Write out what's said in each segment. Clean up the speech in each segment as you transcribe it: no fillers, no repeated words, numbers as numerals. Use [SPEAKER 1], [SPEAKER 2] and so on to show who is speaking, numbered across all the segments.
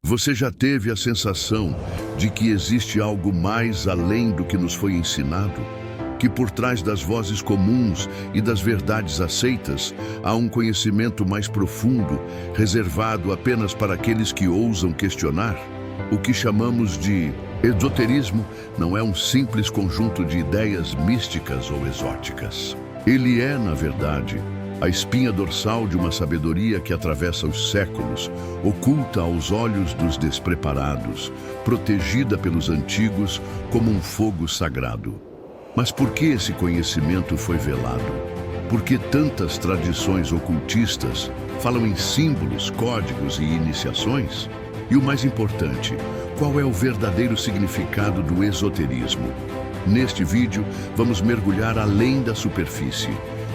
[SPEAKER 1] Você já teve a sensação de que existe algo mais além do que nos foi ensinado? Que por trás das vozes comuns e das verdades aceitas, há um conhecimento mais profundo, reservado apenas para aqueles que ousam questionar? O que chamamos de esoterismo não é um simples conjunto de ideias místicas ou exóticas. Ele é, na verdade, a espinha dorsal de uma sabedoria que atravessa os séculos, oculta aos olhos dos despreparados, protegida pelos antigos como um fogo sagrado. Mas por que esse conhecimento foi velado? Por que tantas tradições ocultistas falam em símbolos, códigos e iniciações? E o mais importante, qual é o verdadeiro significado do esoterismo? Neste vídeo, vamos mergulhar além da superfície,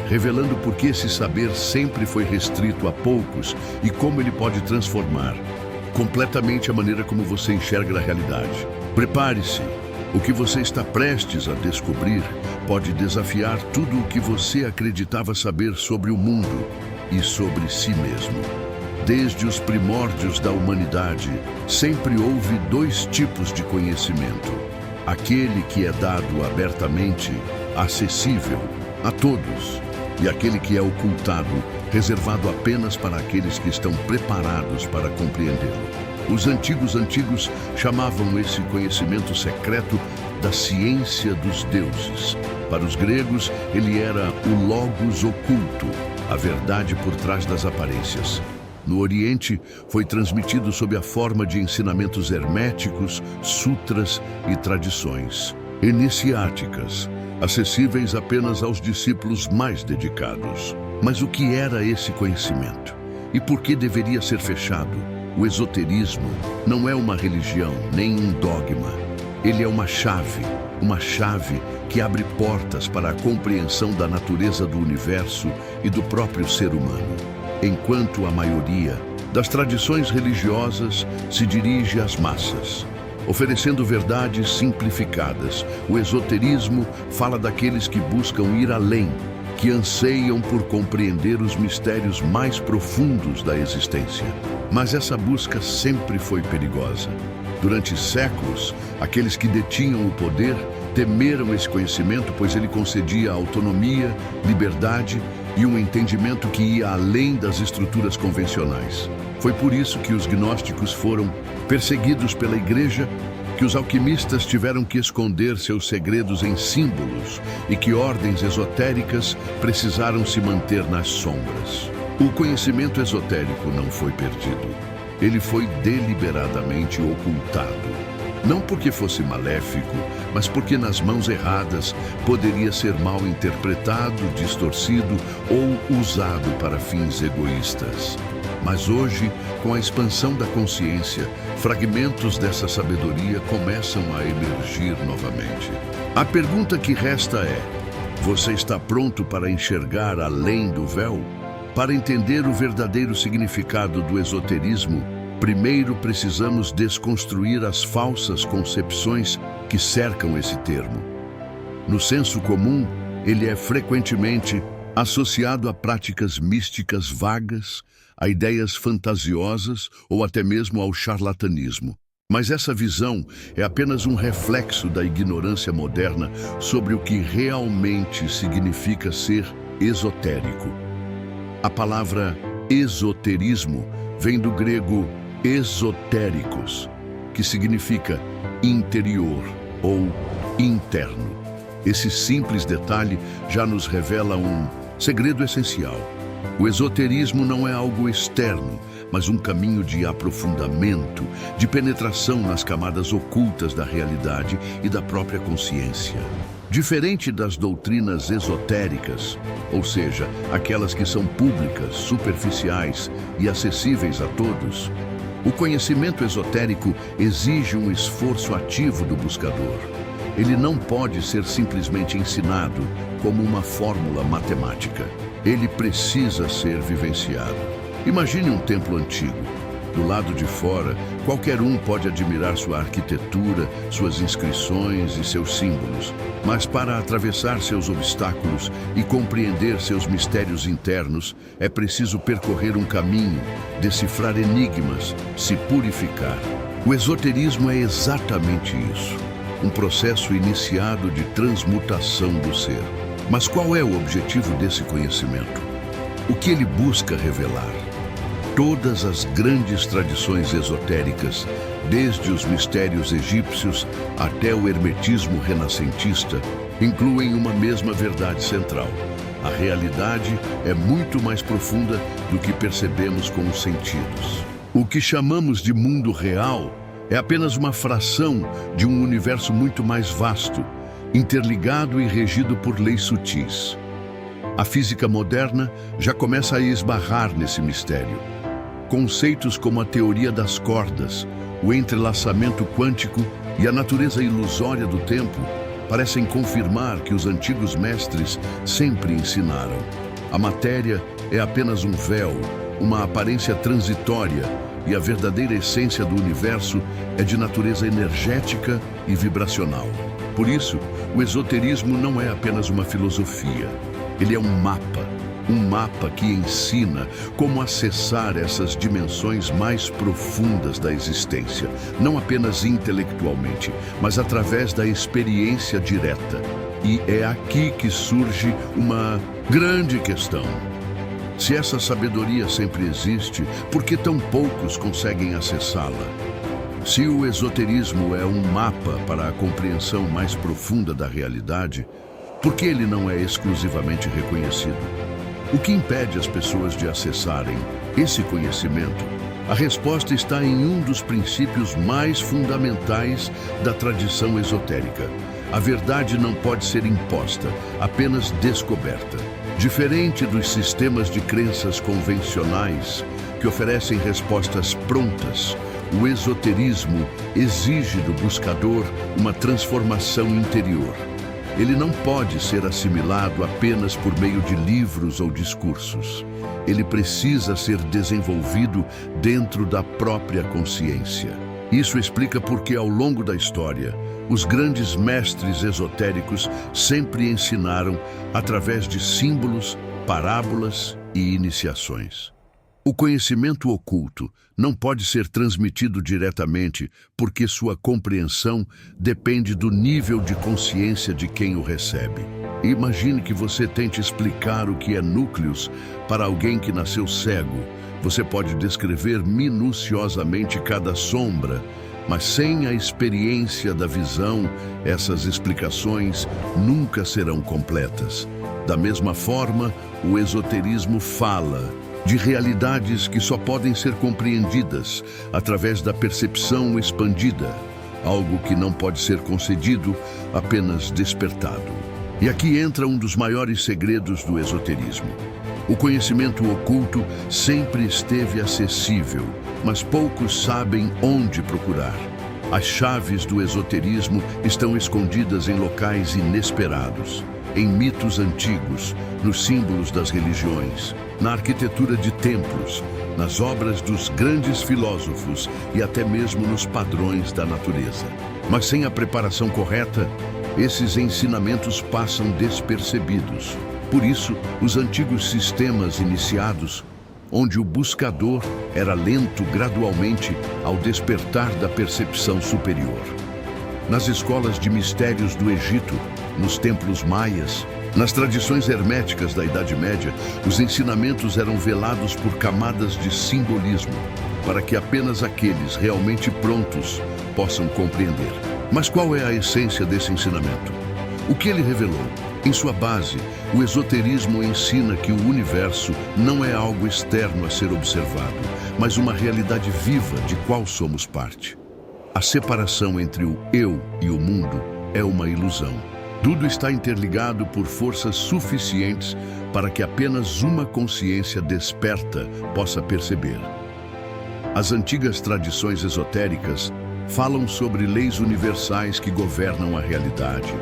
[SPEAKER 1] revelando por que esse saber sempre foi restrito a poucos e como ele pode transformar completamente a maneira como você enxerga a realidade. Prepare-se! O que você está prestes a descobrir pode desafiar tudo o que você acreditava saber sobre o mundo e sobre si mesmo. Desde os primórdios da humanidade, sempre houve dois tipos de conhecimento. Aquele que é dado abertamente, acessível a todos, e aquele que é ocultado, reservado apenas para aqueles que estão preparados para compreendê-lo. Os antigos chamavam esse conhecimento secreto da ciência dos deuses. Para os gregos, ele era o logos oculto, a verdade por trás das aparências. No Oriente, foi transmitido sob a forma de ensinamentos herméticos, sutras e tradições iniciáticas, acessíveis apenas aos discípulos mais dedicados. Mas o que era esse conhecimento? E por que deveria ser fechado? O esoterismo não é uma religião, nem um dogma. Ele é uma chave que abre portas para a compreensão da natureza do universo e do próprio ser humano. Enquanto a maioria das tradições religiosas se dirige às massas, oferecendo verdades simplificadas, o esoterismo fala daqueles que buscam ir além, que anseiam por compreender os mistérios mais profundos da existência. Mas essa busca sempre foi perigosa. Durante séculos, aqueles que detinham o poder temeram esse conhecimento, pois ele concedia autonomia, liberdade e um entendimento que ia além das estruturas convencionais. Foi por isso que os gnósticos foram perseguidos pela igreja, que os alquimistas tiveram que esconder seus segredos em símbolos e que ordens esotéricas precisaram se manter nas sombras. O conhecimento esotérico não foi perdido. Ele foi deliberadamente ocultado. Não porque fosse maléfico, mas porque nas mãos erradas poderia ser mal interpretado, distorcido ou usado para fins egoístas. Mas hoje, com a expansão da consciência, fragmentos dessa sabedoria começam a emergir novamente. A pergunta que resta é: você está pronto para enxergar além do véu? Para entender o verdadeiro significado do esoterismo, primeiro precisamos desconstruir as falsas concepções que cercam esse termo. No senso comum, ele é frequentemente associado a práticas místicas vagas, a ideias fantasiosas ou até mesmo ao charlatanismo. Mas essa visão é apenas um reflexo da ignorância moderna sobre o que realmente significa ser esotérico. A palavra esoterismo vem do grego esotéricos, que significa interior ou interno. Esse simples detalhe já nos revela um segredo essencial. O esoterismo não é algo externo, mas um caminho de aprofundamento, de penetração nas camadas ocultas da realidade e da própria consciência. Diferente das doutrinas esotéricas, ou seja, aquelas que são públicas, superficiais e acessíveis a todos, o conhecimento esotérico exige um esforço ativo do buscador. Ele não pode ser simplesmente ensinado como uma fórmula matemática. Ele precisa ser vivenciado. Imagine um templo antigo. Do lado de fora, qualquer um pode admirar sua arquitetura, suas inscrições e seus símbolos. Mas para atravessar seus obstáculos e compreender seus mistérios internos, é preciso percorrer um caminho, decifrar enigmas, se purificar. O esoterismo é exatamente isso, um processo iniciado de transmutação do ser. Mas qual é o objetivo desse conhecimento? O que ele busca revelar? Todas as grandes tradições esotéricas, desde os mistérios egípcios até o hermetismo renascentista, incluem uma mesma verdade central. A realidade é muito mais profunda do que percebemos com os sentidos. O que chamamos de mundo real é apenas uma fração de um universo muito mais vasto, interligado e regido por leis sutis. A física moderna já começa a esbarrar nesse mistério. Conceitos como a teoria das cordas, o entrelaçamento quântico e a natureza ilusória do tempo parecem confirmar que os antigos mestres sempre ensinaram. A matéria é apenas um véu, uma aparência transitória, e a verdadeira essência do universo é de natureza energética e vibracional. Por isso, o esoterismo não é apenas uma filosofia. Ele é um mapa que ensina como acessar essas dimensões mais profundas da existência, não apenas intelectualmente, mas através da experiência direta. E é aqui que surge uma grande questão. Se essa sabedoria sempre existe, por que tão poucos conseguem acessá-la? Se o esoterismo é um mapa para a compreensão mais profunda da realidade, por que ele não é exclusivamente reconhecido? O que impede as pessoas de acessarem esse conhecimento? A resposta está em um dos princípios mais fundamentais da tradição esotérica. A verdade não pode ser imposta, apenas descoberta. Diferente dos sistemas de crenças convencionais, que oferecem respostas prontas, o esoterismo exige do buscador uma transformação interior. Ele não pode ser assimilado apenas por meio de livros ou discursos. Ele precisa ser desenvolvido dentro da própria consciência. Isso explica por que, ao longo da história, os grandes mestres esotéricos sempre ensinaram através de símbolos, parábolas e iniciações. O conhecimento oculto não pode ser transmitido diretamente porque sua compreensão depende do nível de consciência de quem o recebe. Imagine que você tente explicar o que é núcleos para alguém que nasceu cego. Você pode descrever minuciosamente cada sombra, mas sem a experiência da visão, essas explicações nunca serão completas. Da mesma forma, o esoterismo fala de realidades que só podem ser compreendidas através da percepção expandida, algo que não pode ser concedido, apenas despertado. E aqui entra um dos maiores segredos do esoterismo. O conhecimento oculto sempre esteve acessível, mas poucos sabem onde procurar. As chaves do esoterismo estão escondidas em locais inesperados, em mitos antigos, nos símbolos das religiões, na arquitetura de templos, nas obras dos grandes filósofos e até mesmo nos padrões da natureza. Mas sem a preparação correta, esses ensinamentos passam despercebidos. Por isso, os antigos sistemas iniciados, onde o buscador era lento gradualmente ao despertar da percepção superior. Nas escolas de mistérios do Egito, nos templos maias, nas tradições herméticas da Idade Média, os ensinamentos eram velados por camadas de simbolismo, para que apenas aqueles realmente prontos possam compreender. Mas qual é a essência desse ensinamento? O que ele revelou? Em sua base, o esoterismo ensina que o universo não é algo externo a ser observado, mas uma realidade viva de qual somos parte. A separação entre o eu e o mundo é uma ilusão. Tudo está interligado por forças suficientes para que apenas uma consciência desperta possa perceber. As antigas tradições esotéricas falam sobre leis universais que governam a realidade,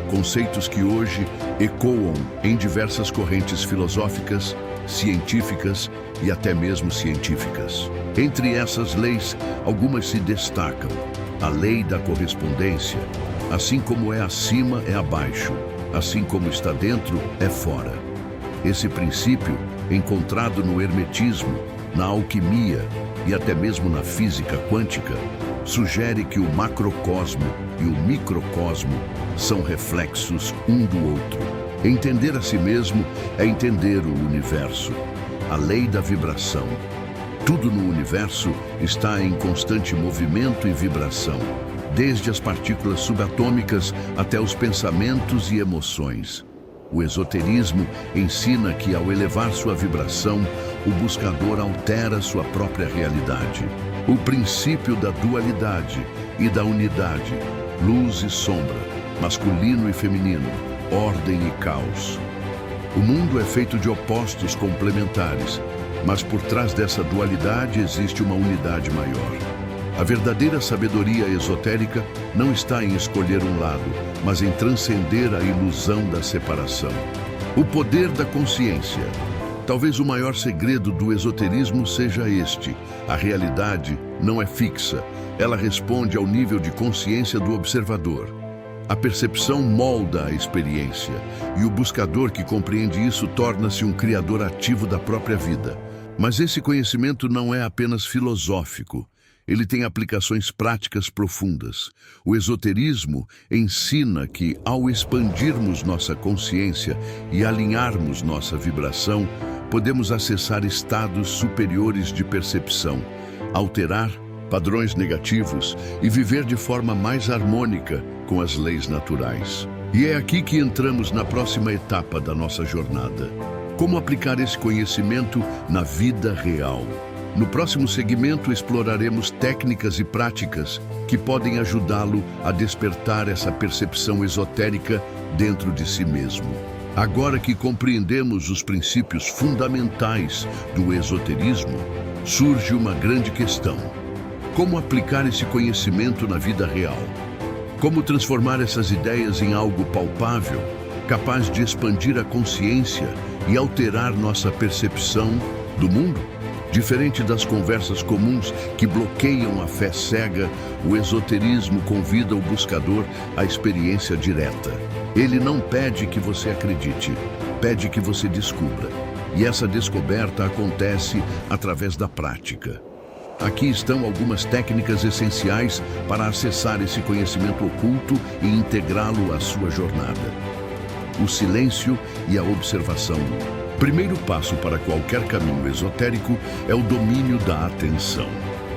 [SPEAKER 1] conceitos que hoje ecoam em diversas correntes filosóficas, científicas e até mesmo científicas. Entre essas leis, algumas se destacam. A lei da correspondência. Assim como é acima, é abaixo. Assim como está dentro, é fora. Esse princípio, encontrado no hermetismo, na alquimia e até mesmo na física quântica, sugere que o macrocosmo e o microcosmo são reflexos um do outro. Entender a si mesmo é entender o universo, a lei da vibração. Tudo no universo está em constante movimento e vibração, desde as partículas subatômicas até os pensamentos e emoções. O esoterismo ensina que, ao elevar sua vibração, o buscador altera sua própria realidade. O princípio da dualidade e da unidade, luz e sombra, masculino e feminino, ordem e caos. O mundo é feito de opostos complementares, mas por trás dessa dualidade existe uma unidade maior. A verdadeira sabedoria esotérica não está em escolher um lado, mas em transcender a ilusão da separação. O poder da consciência. Talvez o maior segredo do esoterismo seja este: a realidade não é fixa, ela responde ao nível de consciência do observador. A percepção molda a experiência, e o buscador que compreende isso torna-se um criador ativo da própria vida. Mas esse conhecimento não é apenas filosófico. Ele tem aplicações práticas profundas. O esoterismo ensina que, ao expandirmos nossa consciência e alinharmos nossa vibração, podemos acessar estados superiores de percepção, alterar padrões negativos e viver de forma mais harmônica com as leis naturais. E é aqui que entramos na próxima etapa da nossa jornada. Como aplicar esse conhecimento na vida real? No próximo segmento exploraremos técnicas e práticas que podem ajudá-lo a despertar essa percepção esotérica dentro de si mesmo. Agora que compreendemos os princípios fundamentais do esoterismo, surge uma grande questão: como aplicar esse conhecimento na vida real? Como transformar essas ideias em algo palpável, capaz de expandir a consciência e alterar nossa percepção do mundo? Diferente das conversas comuns que bloqueiam a fé cega, o esoterismo convida o buscador à experiência direta. Ele não pede que você acredite, pede que você descubra. E essa descoberta acontece através da prática. Aqui estão algumas técnicas essenciais para acessar esse conhecimento oculto e integrá-lo à sua jornada. O silêncio e a observação. Primeiro passo para qualquer caminho esotérico é o domínio da atenção.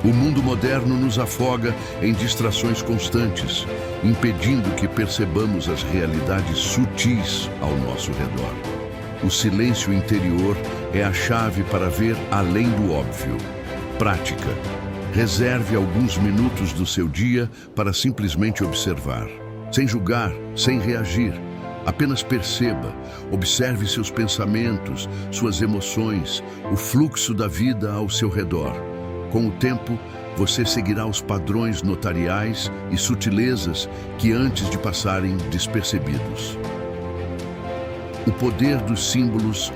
[SPEAKER 1] O mundo moderno nos afoga em distrações constantes, impedindo que percebamos as realidades sutis ao nosso redor. O silêncio interior é a chave para ver além do óbvio. Prática. Reserve alguns minutos do seu dia para simplesmente observar, sem julgar, sem reagir. Apenas perceba, observe seus pensamentos, suas emoções, o fluxo da vida ao seu redor. Com o tempo, você seguirá os padrões notariais e sutilezas que antes de passarem despercebidos. O poder dos símbolos,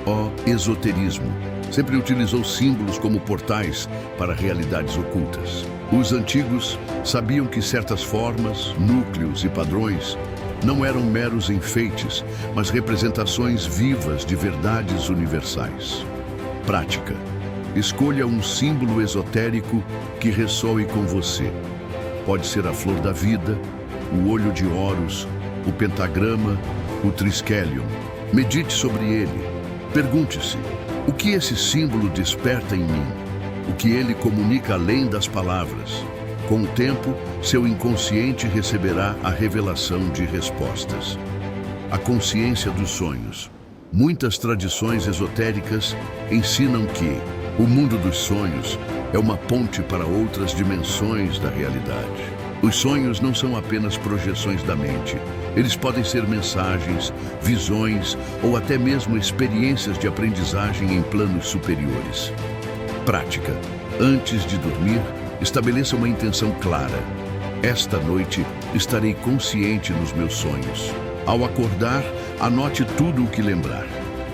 [SPEAKER 1] esoterismo, sempre utilizou símbolos como portais para realidades ocultas. Os antigos sabiam que certas formas, núcleos e padrões não eram meros enfeites, mas representações vivas de verdades universais. Prática. Escolha um símbolo esotérico que ressoe com você. Pode ser a flor da vida, o olho de Horus, o pentagrama, o triskelion. Medite sobre ele. Pergunte-se: o que esse símbolo desperta em mim? O que ele comunica além das palavras? Com o tempo, seu inconsciente receberá a revelação de respostas. A consciência dos sonhos. Muitas tradições esotéricas ensinam que o mundo dos sonhos é uma ponte para outras dimensões da realidade. Os sonhos não são apenas projeções da mente. Eles podem ser mensagens, visões ou até mesmo experiências de aprendizagem em planos superiores. Prática. Antes de dormir, estabeleça uma intenção clara. Esta noite estarei consciente nos meus sonhos. Ao acordar, anote tudo o que lembrar.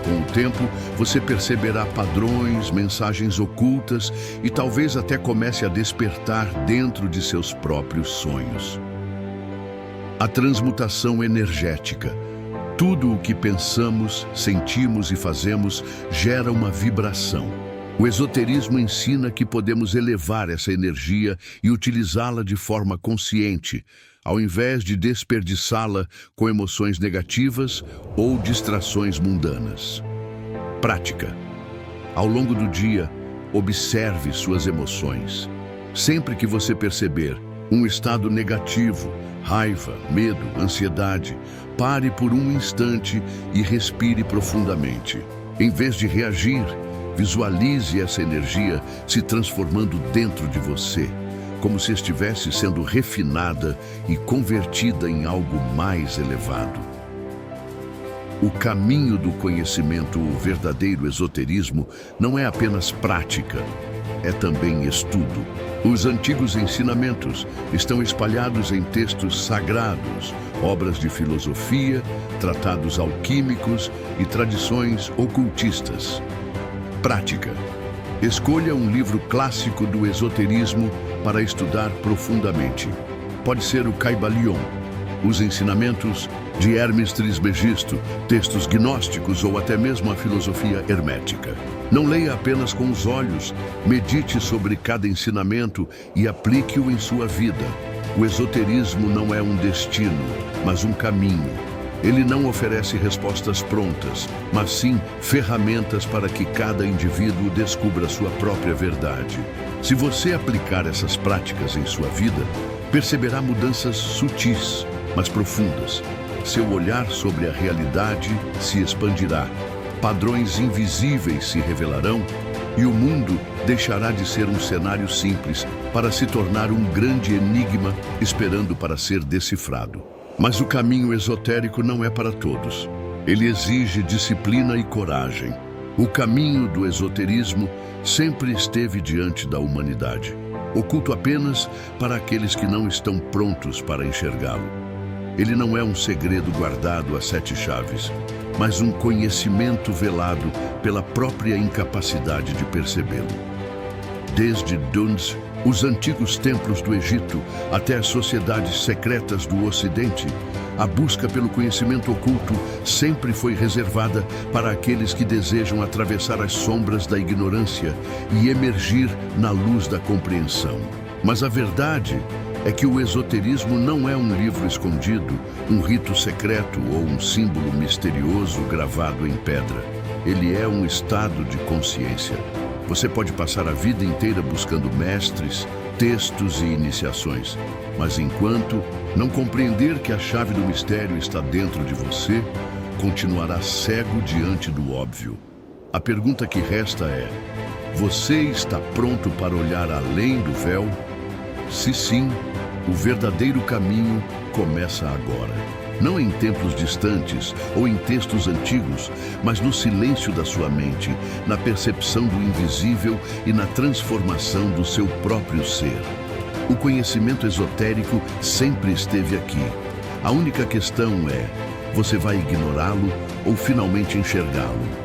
[SPEAKER 1] Com o tempo, você perceberá padrões, mensagens ocultas e talvez até comece a despertar dentro de seus próprios sonhos. A transmutação energética. Tudo o que pensamos, sentimos e fazemos gera uma vibração. O esoterismo ensina que podemos elevar essa energia e utilizá-la de forma consciente, ao invés de desperdiçá-la com emoções negativas ou distrações mundanas. Prática. Ao longo do dia, observe suas emoções. Sempre que você perceber um estado negativo, raiva, medo, ansiedade, pare por um instante e respire profundamente. Em vez de reagir, visualize essa energia se transformando dentro de você, como se estivesse sendo refinada e convertida em algo mais elevado. O caminho do conhecimento, o verdadeiro esoterismo, não é apenas prática, é também estudo. Os antigos ensinamentos estão espalhados em textos sagrados, obras de filosofia, tratados alquímicos e tradições ocultistas. Prática. Escolha um livro clássico do esoterismo para estudar profundamente. Pode ser o Kybalion, os ensinamentos de Hermes Trismegisto, textos gnósticos ou até mesmo a filosofia hermética. Não leia apenas com os olhos, medite sobre cada ensinamento e aplique-o em sua vida. O esoterismo não é um destino, mas um caminho. Ele não oferece respostas prontas, mas sim ferramentas para que cada indivíduo descubra sua própria verdade. Se você aplicar essas práticas em sua vida, perceberá mudanças sutis, mas profundas. Seu olhar sobre a realidade se expandirá, padrões invisíveis se revelarão e o mundo deixará de ser um cenário simples para se tornar um grande enigma esperando para ser decifrado. Mas o caminho esotérico não é para todos. Ele exige disciplina e coragem. O caminho do esoterismo sempre esteve diante da humanidade, oculto apenas para aqueles que não estão prontos para enxergá-lo. Ele não é um segredo guardado a 7 chaves, mas um conhecimento velado pela própria incapacidade de percebê-lo. Desde Duns, os antigos templos do Egito, até as sociedades secretas do Ocidente, a busca pelo conhecimento oculto sempre foi reservada para aqueles que desejam atravessar as sombras da ignorância e emergir na luz da compreensão. Mas a verdade é que o esoterismo não é um livro escondido, um rito secreto ou um símbolo misterioso gravado em pedra. Ele é um estado de consciência. Você pode passar a vida inteira buscando mestres, textos e iniciações, mas enquanto não compreender que a chave do mistério está dentro de você, continuará cego diante do óbvio. A pergunta que resta é: você está pronto para olhar além do véu? Se sim, o verdadeiro caminho começa agora. Não em templos distantes ou em textos antigos, mas no silêncio da sua mente, na percepção do invisível e na transformação do seu próprio ser. O conhecimento esotérico sempre esteve aqui. A única questão é: você vai ignorá-lo ou finalmente enxergá-lo?